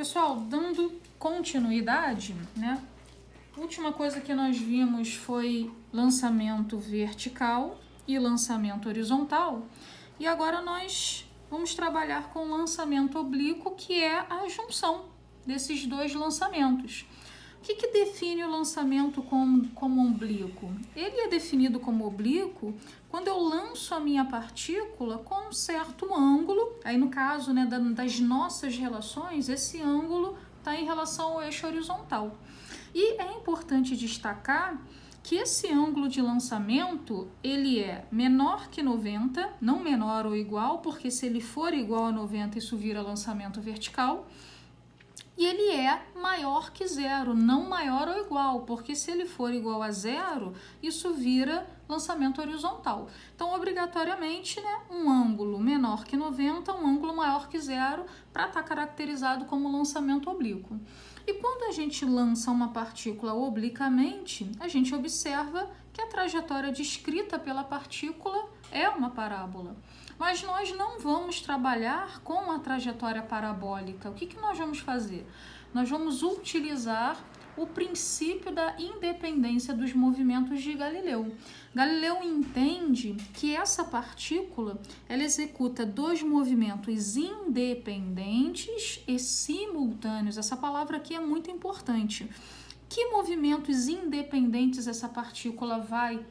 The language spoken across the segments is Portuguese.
Pessoal, dando continuidade, né? A última coisa que nós vimos foi lançamento vertical e lançamento horizontal. E agora nós vamos trabalhar com lançamento oblíquo, que é a junção desses dois lançamentos. O que define o lançamento como oblíquo? Ele é definido como oblíquo quando eu lanço a minha partícula com um certo ângulo. Aí no caso, né, das nossas relações, esse ângulo está em relação ao eixo horizontal. E é importante destacar que esse ângulo de lançamento, ele é menor que 90, não menor ou igual, porque se ele for igual a 90, isso vira lançamento vertical. E ele é maior que zero, não maior ou igual, porque se ele for igual a zero, isso vira lançamento horizontal. Então, obrigatoriamente, né, um ângulo menor que 90, um ângulo maior que zero, para estar caracterizado como lançamento oblíquo. E quando a gente lança uma partícula obliquamente, a gente observa que a trajetória descrita pela partícula é uma parábola. Mas nós não vamos trabalhar com a trajetória parabólica. O que nós vamos fazer? Nós vamos utilizar o princípio da independência dos movimentos de Galileu. Galileu entende que essa partícula, ela executa dois movimentos independentes e simultâneos. Essa palavra aqui é muito importante. Que movimentos independentes essa partícula vai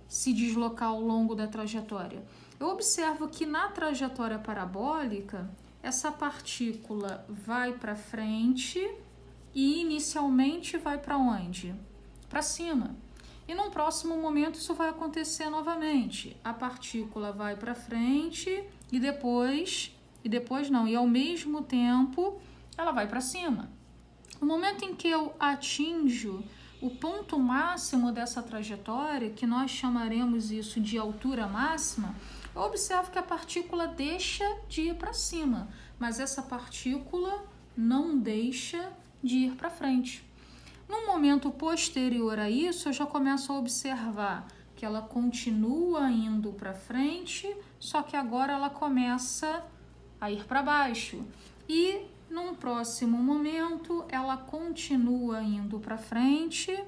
se deslocar ao longo da trajetória? Eu observo que na trajetória parabólica, essa partícula vai para frente e inicialmente vai para onde? Para cima. E num próximo momento isso vai acontecer novamente. A partícula vai para frente e ao mesmo tempo ela vai para cima. No momento em que eu atinjo o ponto máximo dessa trajetória, que nós chamaremos isso de altura máxima, eu observo que a partícula deixa de ir para cima, mas essa partícula não deixa de ir para frente. No momento posterior a isso, eu já começo a observar que ela continua indo para frente, só que agora ela começa a ir para baixo. E num próximo momento, ela continua indo para frente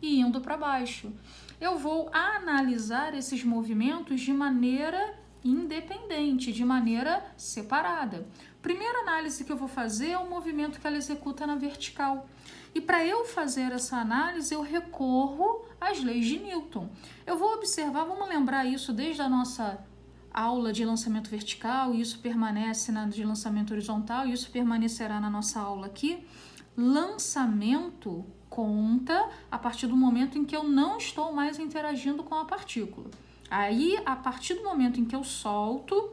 e indo para baixo. Eu vou analisar esses movimentos de maneira independente, de maneira separada. Primeira análise que eu vou fazer é o movimento que ela executa na vertical. E para eu fazer essa análise, eu recorro às leis de Newton. Eu vou observar, vamos lembrar isso desde a nossa aula de lançamento vertical, e isso permanece na de lançamento horizontal, e isso permanecerá na nossa aula aqui. Lançamento conta a partir do momento em que eu não estou mais interagindo com a partícula. Aí, a partir do momento em que eu solto,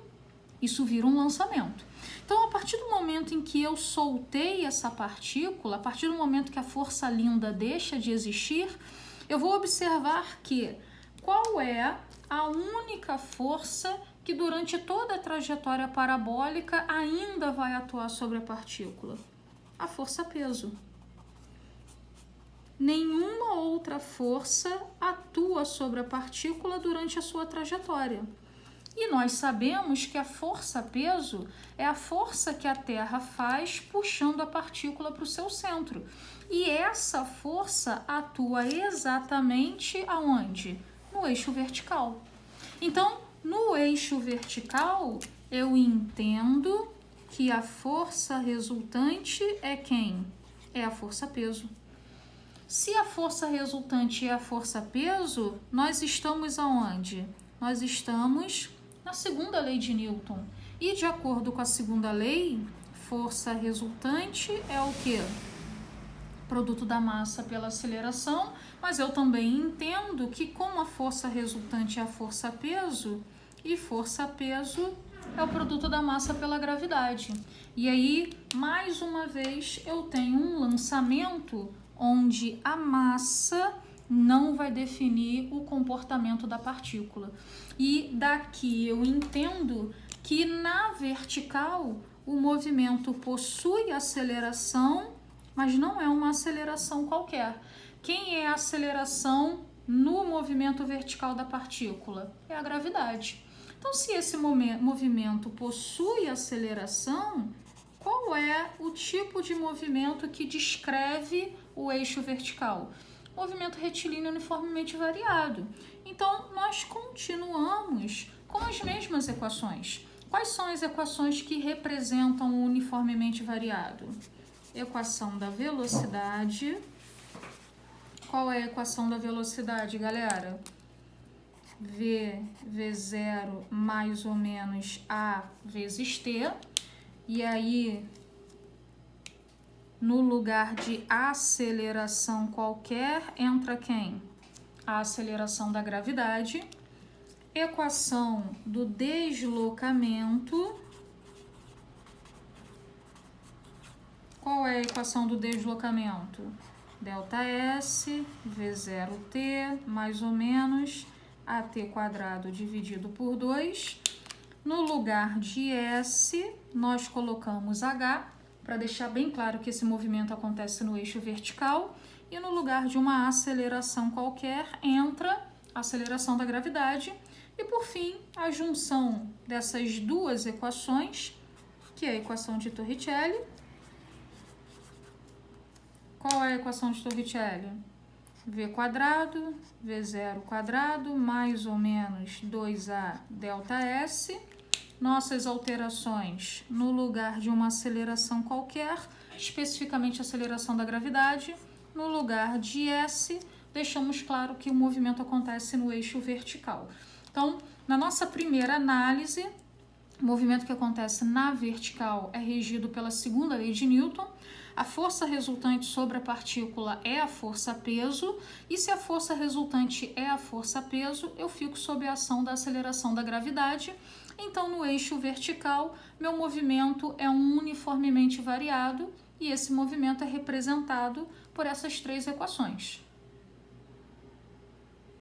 isso vira um lançamento. Então, a partir do momento em que eu soltei essa partícula, a partir do momento que a força linda deixa de existir, eu vou observar que qual é a única força que durante toda a trajetória parabólica ainda vai atuar sobre a partícula? A força-peso. Nenhuma outra força atua sobre a partícula durante a sua trajetória. E nós sabemos que a força-peso é a força que a Terra faz puxando a partícula para o seu centro. E essa força atua exatamente aonde? No eixo vertical. Então, no eixo vertical, eu entendo que a força resultante é quem? É a força-peso. Se a força resultante é a força-peso, nós estamos aonde? Nós estamos na segunda lei de Newton. E de acordo com a segunda lei, força resultante é o quê? Produto da massa pela aceleração, mas eu também entendo que como a força resultante é a força-peso, e força-peso é o produto da massa pela gravidade. E aí, mais uma vez, eu tenho um lançamento onde a massa não vai definir o comportamento da partícula. E daqui eu entendo que na vertical o movimento possui aceleração, mas não é uma aceleração qualquer. Quem é a aceleração no movimento vertical da partícula? É a gravidade. Então, se esse movimento possui aceleração, qual qual é o tipo de movimento que descreve o eixo vertical? Movimento retilíneo uniformemente variado. Então, nós continuamos com as mesmas equações. Quais são as equações que representam o uniformemente variado? Equação da velocidade. Qual é a equação da velocidade, galera? V0 mais ou menos A vezes T. E aí, no lugar de aceleração qualquer, entra quem? A aceleração da gravidade. Equação do deslocamento. Qual é a equação do deslocamento? ΔS, V0T, mais ou menos, AT quadrado dividido por 2. No lugar de S, nós colocamos H, para deixar bem claro que esse movimento acontece no eixo vertical. E no lugar de uma aceleração qualquer, entra a aceleração da gravidade. E por fim, a junção dessas duas equações, que é a equação de Torricelli. Qual é a equação de Torricelli? V quadrado, V0 quadrado, mais ou menos 2A ΔS. Nossas alterações no lugar de uma aceleração qualquer, especificamente a aceleração da gravidade, no lugar de S, deixamos claro que o movimento acontece no eixo vertical. Então, na nossa primeira análise, o movimento que acontece na vertical é regido pela segunda lei de Newton. A força resultante sobre a partícula é a força-peso, e se a força resultante é a força-peso, eu fico sob a ação da aceleração da gravidade. Então, no eixo vertical, meu movimento é um uniformemente variado, e esse movimento é representado por essas três equações.